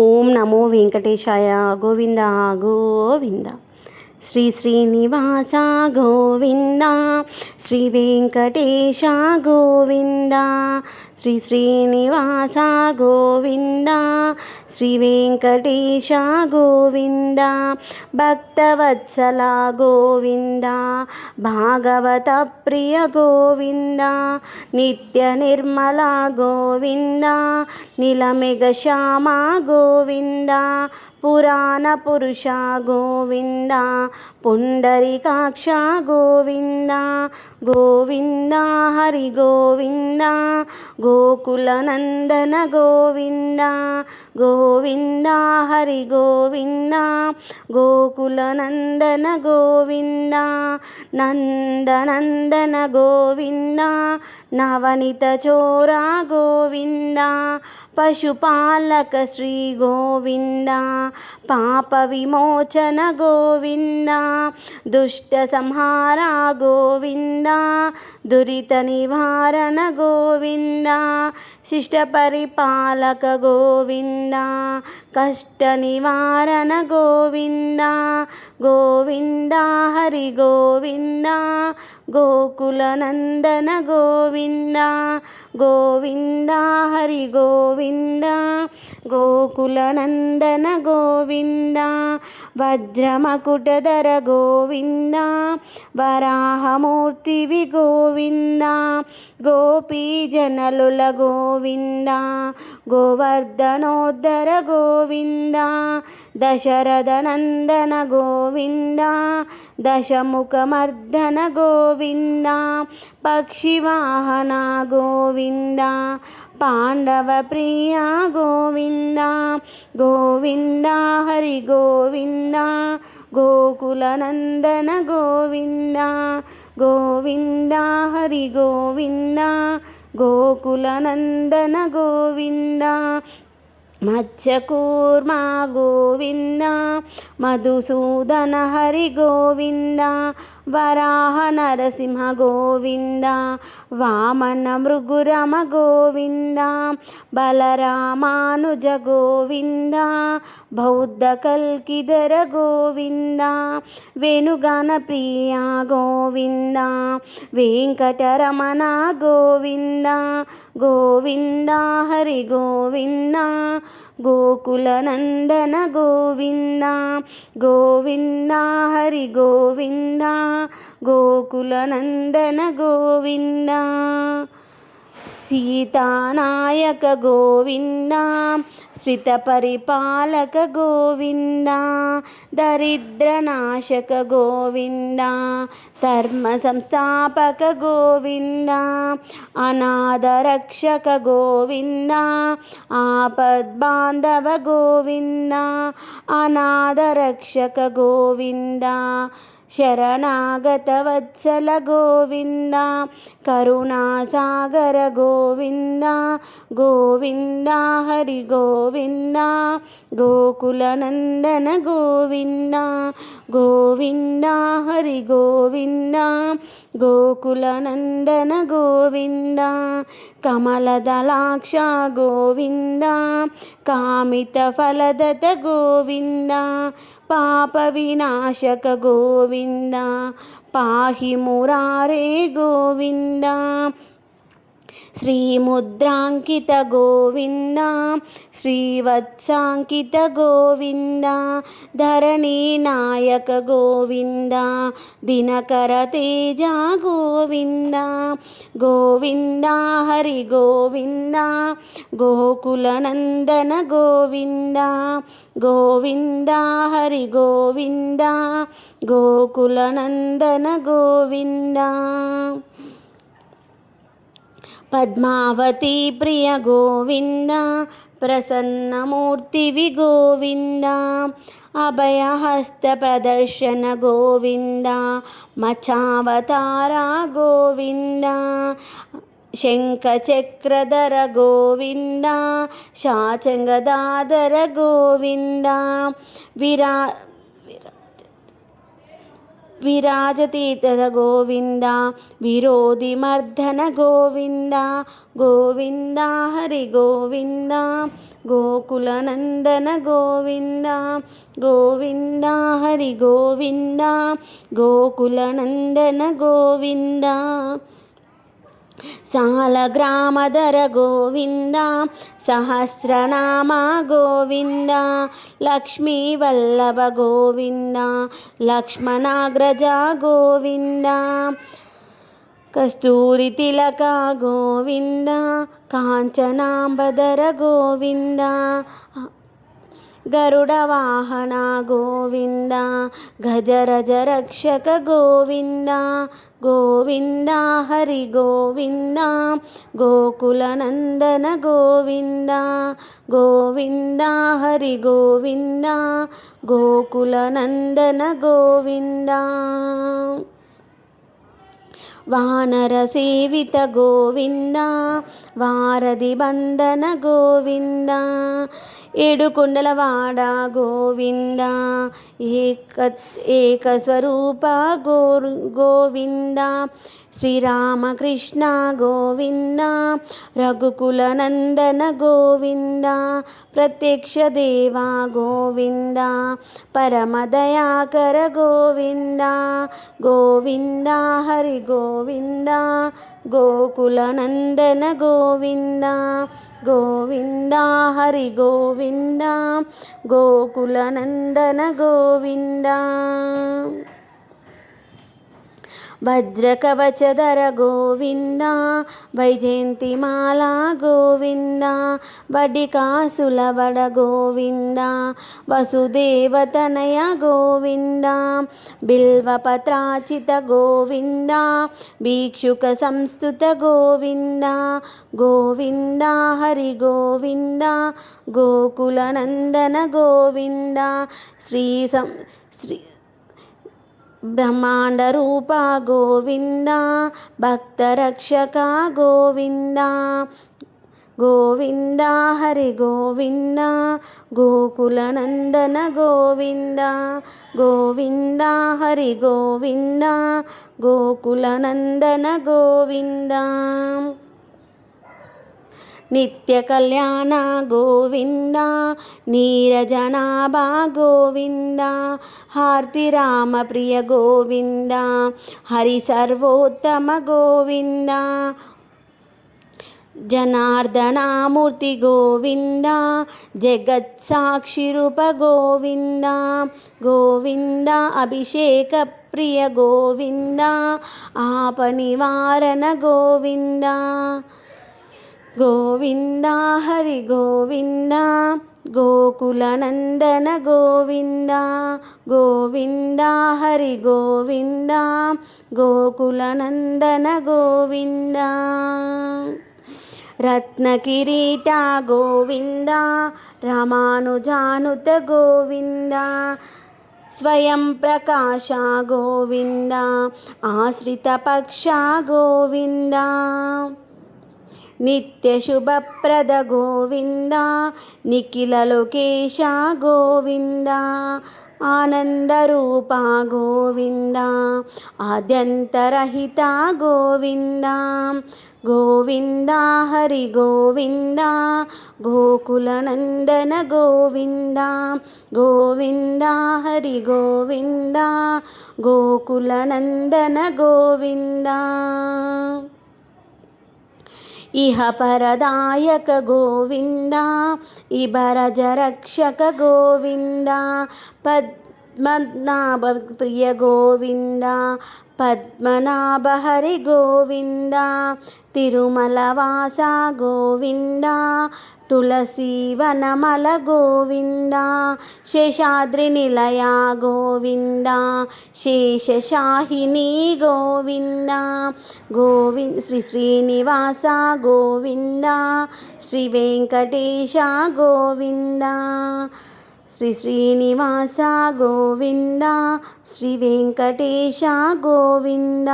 ఓం నమో వెంకటేశాయ. గోవింద గోవింద. శ్రీ శ్రీనివాస గోవింద, శ్రీ వెంకటేశ గోవింద, శ్రీ శ్రీనివాస గోవింద, శ్రీ వెంకటేశ గోవింద, భక్తవత్సల గోవింద, భాగవత ప్రియ గోవింద, నిత్య నిర్మల గోవింద, నీలమేఘ శ్యామ గోవింద, పురాణ పురుష గోవింద, పుండరీకాక్ష గోవింద, గోవింద హరి గోవింద, గోకుల నందన గోవింద, గోవింద హరి గోవింద, గోకుల నందన గోవింద, నందనందన గోవింద, నవనిత చోర గోవింద, పశుపాలక శ్రీ గోవింద, పాప విమోచన గోవింద, దుష్ట సంహార గోవింద, దురిత నివారణ గోవింద, శిష్ట పరిపాలక గోవింద, కష్ట నివారణ గోవింద, గోవింద హరి గోవింద, గోకుల నందన గోవింద, గోవింద హరి గోవింద, గోకుల నందన గోవింద, వజ్రమకుటధర గోవింద, వరాహమూర్తివి గోవింద, గోపీజనలుల గోవింద, గోవర్ధనోద్ధర గోవింద, దశరథ నందన గోవింద, దశముఖమర్దన గోవింద, పక్షివాహన గోవింద, పాండవ ప్రియ గోవింద, గోవింద హరి గోవింద, గోకుల నందన గోవింద, గోవింద హరి గోవింద, గోకుల నందన గోవింద, మత్స్యకూర్మ గోవింద, మధుసూదన హరి గోవింద, వరాహ నరసింహ గోవింద, వామన మృగురమ గోవింద, బలరామానుజ గోవింద, బౌద్ధ కల్కిధర గోవింద, వేణుగాన ప్రియ గోవింద, వెంకటరమణ గోవింద, గోవింద హరి గోవింద, గోకుల నందన గోవింద, గోవింద హరి గోవింద, గోకుల నందన గోవింద, సీతానాయక గోవింద, శ్రిత పరిపాలక గోవింద, దరిద్రనాశక గోవింద, ధర్మ సంస్థాపక గోవింద, అనాథరక్షక గోవింద, ఆపద్బాంధవ గోవింద, అనాథరక్షక గోవింద, శరణాగత వత్సల గోవింద, కరుణాసాగర గోవింద, గోవింద హరి గోవింద, గోకుల నందన గోవింద, గోవింద హరి గోవింద, గోకుల నందన గోవింద, కమలదళాక్ష గోవింద, కామిత ఫలదత గోవింద, పాప వినాశక గోవింద, పాహి మురారే గోవింద, శ్రీముద్రాంకిత గోవింద, శ్రీవత్సాంకిత గోవింద, ధరణీ నాయక గోవింద, దినకర తేజ గోవింద, గోవింద హరి గోవింద, గోకుల నందన గోవింద, గోవింద హరి గోవింద, గోకుల నందన గోవింద, పద్మావతి ప్రియ గోవింద, ప్రసన్నమూర్తివి గోవింద, అభయహస్త ప్రదర్శన గోవింద, మచావతార గోవింద, శంఖచక్రధర గోవింద, శాచంగదాధర గోవింద, విరాజతీర్థ గోవింద విరోధిమర్దన గోవింద గోవింద హరి గోవింద గోకులనందన గోవింద గోవింద హరి గోవింద గోకులనందన గోవింద సాలగ్రామధర గోవింద సహస్రనామ గోవింద లక్ష్మీవల్లభ గోవింద లక్ష్మణాగ్రజ గోవింద కస్తూరి తిలక గోవింద కాంచనాంబధర గోవింద గరుడ వాహన గోవింద గజరజ రక్షక గోవింద గోవింద హరి గోవింద గోకులనందన గోవింద గోవింద హరి గోవింద గోకులనందన గోవింద వానర సేవిత గోవింద వారధి బంధన గోవింద ఏడుకొండలవాడ గోవింద ఏకస్వరూప గోవింద శ్రీరామకృష్ణ గోవింద రఘుకులనందన గోవింద ప్రత్యక్ష దేవ గోవింద పరమదయాకర గోవింద గోవింద హరి గోవింద గోకులనందన గోవింద గోవింద హరి గోవింద గోకులనందన గోవింద వజ్రకవచధర గోవింద వైజయంతిమాల గోవింద వడికాసులవడ గోవింద వసుదేవతనయ గోవింద బిల్వపత్రాచిత గోవింద భిక్షుక సంస్థుత గోవింద గోవింద హరి గోవింద గోకులనందన గోవింద శ్రీ బ్రహ్మాండ రూప గోవింద భక్తరక్షక గోవింద గోవింద హరి గోవింద గోకులనందన గోవింద గోవింద హరి గోవింద గోకులనందన గోవింద నిత్య కళ్యాణ గోవింద నీరజనాభ గోవింద హార్తి రామ ప్రియ గోవింద హరి సర్వోత్తమ గోవింద జనార్దనామూర్తి గోవింద జగత్సాక్షి రూప గోవింద గోవింద అభిషేక ప్రియ గోవింద ఆపనివారణ గోవింద గోవింద హరి గోవింద గోకులనందన గోవింద గోవింద హరి గోవింద గోకులనందన గోవింద రత్నకిరీట గోవింద రామానుజానుత గోవింద స్వయం ప్రకాశ గోవింద ఆశ్రిత పక్ష గోవింద నిత్య శుభప్రద గోవింద నిఖిల లోకేశ గోవింద ఆనందరూప గోవింద ఆద్యంతరహిత గోవింద గోవింద హరి గోవింద గోకులనందన గోవింద గోవింద హరి గోవింద గోకులనందన గోవింద ఇహ పరదాయక గోవింద ఇబరజ రక్షక గోవింద పద్మనాభ ప్రియ గోవింద పద్మనాభ హరి గోవింద తిరుమల వాస గోవింద తులసి వనమల గోవింద శేషాద్రి నిలయ గోవింద శేషశాహిని గోవింద శ్రీ శ్రీనివాస గోవింద శ్రీ వెంకటేశ గోవింద శ్రీ శ్రీనివాస గోవింద శ్రీ వెంకటేశ గోవింద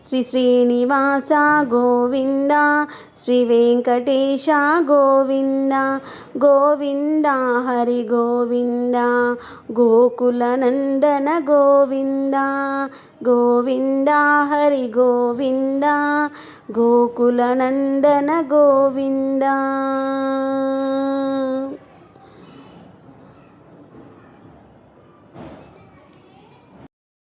శ్రీ శ్రీనివాస గోవింద శ్రీ వెంకటేశ గోవింద గోవింద హరి గోవింద గోకుల నందన గోవింద గోవింద హరి గోవింద గోకుల నందన గోవింద.